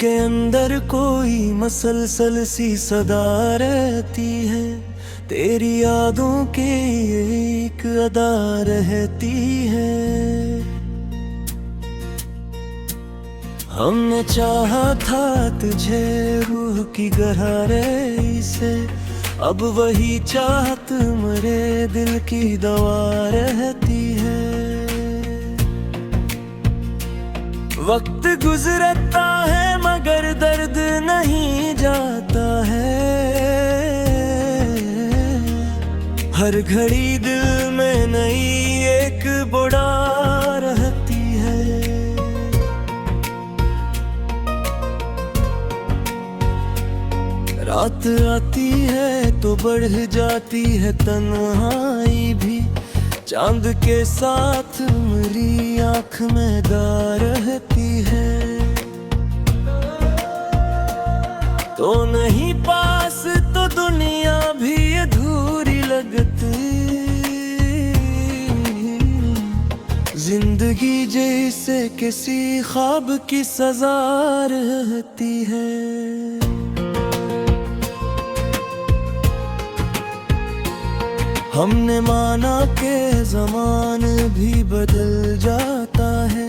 के अंदर कोई मसलसल सी सदा रहती है, तेरी यादों की एक अदा रहती है। हमने चाहा था तुझे रूह की गहराई से, अब वही चाहत मेरे दिल की दवा रहती है। वक्त गुजरता है मगर दर्द नहीं जाता है, हर घड़ी दिल में नई एक बुढ़ा रहती है। रात आती है तो बढ़ जाती है तन्हाई भी, चांद के साथ मेरी आँख में दा रहती है। तो नहीं पास तो दुनिया भी अधूरी लगती, जिंदगी जैसे किसी ख्वाब की सजा रहती है। हमने माना के ज़माने भी बदल जाता है,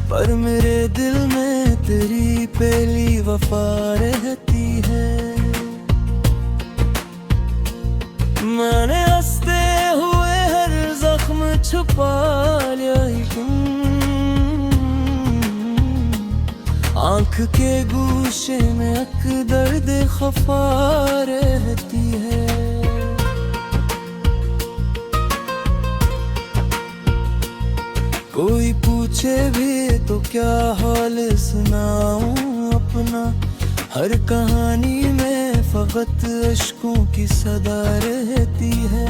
पर मेरे दिल में तेरी पहली वफा रहती है। मैंने हंसते हुए हर जख्म छुपा लिया, आँख के गूशे में अक दर्द खफा रहती है। कोई पूछे भी तो क्या हाल सुनाऊं अपना, हर कहानी में फकत अश्कों की सदा रहती है।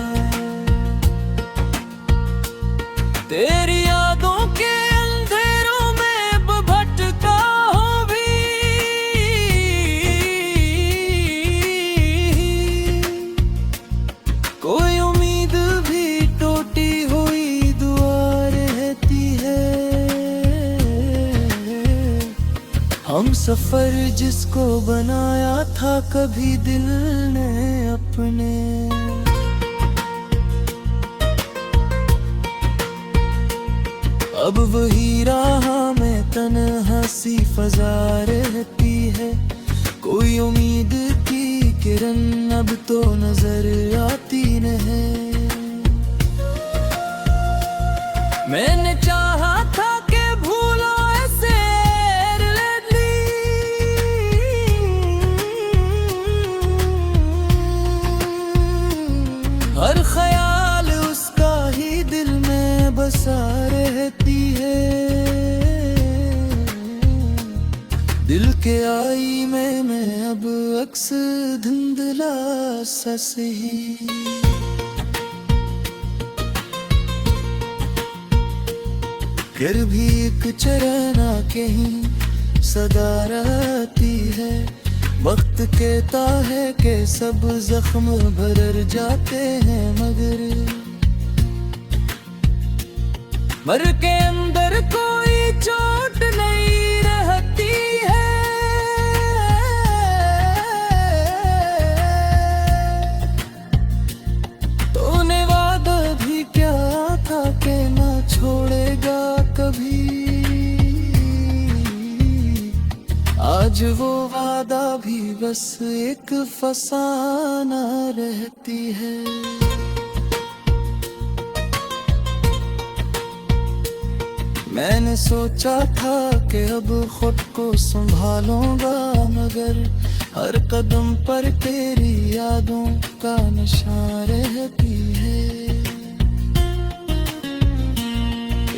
तेरी यादों के अंधेरों में भटका हूँ भी, कोई उम्मीद भी टूटी हुई हम सफर जिसको बनाया था कभी दिल ने अपने। अब वही राह में तन्हा सी फजा रहती है, कोई उम्मीद की किरण अब तो नजर आती नहीं। मैंने चाहा था कि भूलो ऐसे हर ख्याल उसका ही दिल में बसा रहती है। दिल के आई में मैं अब अक्स धुंधला सा सही, फिर भी एक चरना कहीं सदा रहती है। वक्त कहता है कि सब जख्म भर जाते हैं, मर के अंदर कोई चोट नहीं रहती है। तूने वादा भी क्या था कि ना छोड़ेगा कभी, आज वो वादा भी बस एक फसाना रहती है। मैंने सोचा था कि अब खुद को संभालूंगा, मगर हर कदम पर तेरी यादों का नशा रहती है।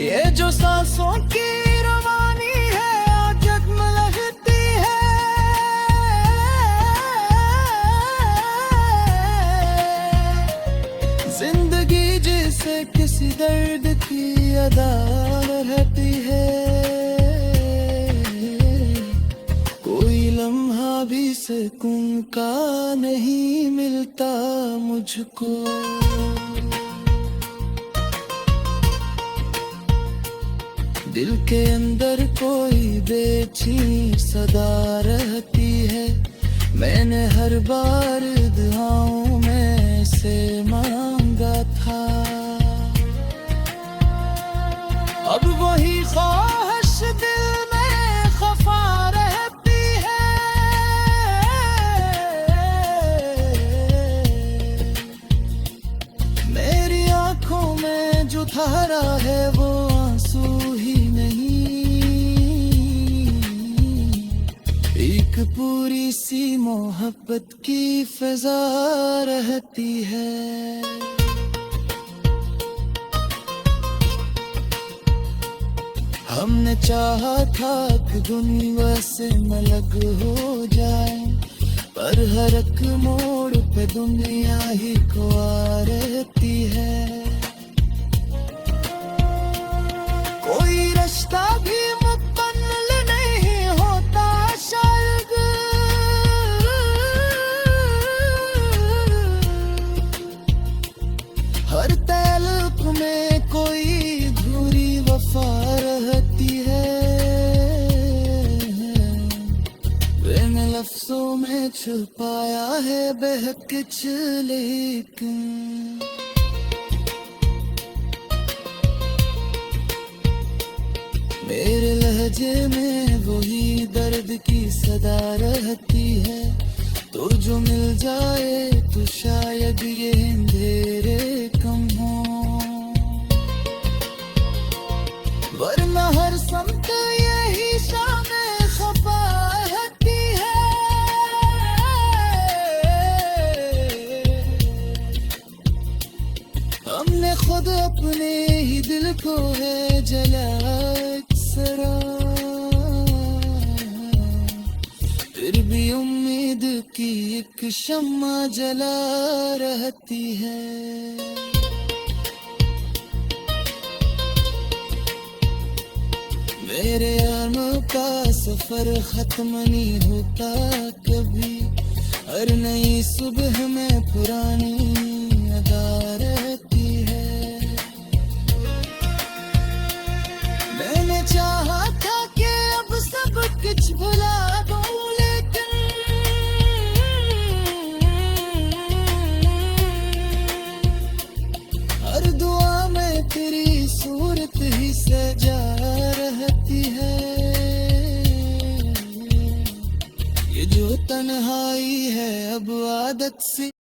ये जो सांसों की रवानी है आज लगती है, जिंदगी जैसे किसी दर्द की अदा रहती है। कोई लम्हा भी सुकून का नहीं मिलता मुझको। दिल के अंदर कोई बेचैनी सदा रहती है। मैंने हर बार दुआओं में से मांगा था, अब वही ख्वाहिश दिल में खफा रहती है। मेरी आंखों में जो धारा है वो आंसू ही नहीं, एक पूरी सी मोहब्बत की फिजा रहती है। हमने चाहा था कि दुनिया से अलग हो जाए, पर हर एक मोड़ पे दुनिया ही खुआ रहती है। कोई रिश्ता भी मुकम्मल नहीं होता शायद, हर ताल्लुक में कोई अधूरी वफा रहती है। मैंने लफ्जों में छुपाया है बहकिच, लेकिन मेरे लहजे में वही दर्द की सदा रहती है। तो जो मिल जाए तो शायद ये अंधेरे कम हो, वरना हर समत यही शाम खफा रहती है। हमने खुद अपने ही दिल को है जलाया अक्सरा, फिर भी उम्मीद की एक शम्मा जला रहती है। मेरे आमों का सफर खत्म नहीं होता कभी, हर नई सुबह में पुरानी अदा रहती है। मैंने चाहा था कि अब सब कुछ भुला दूं, लेकिन हर दुआ में तेरी सूरत ही सजा रहती है। ये जो तन्हाई है अब आदत सी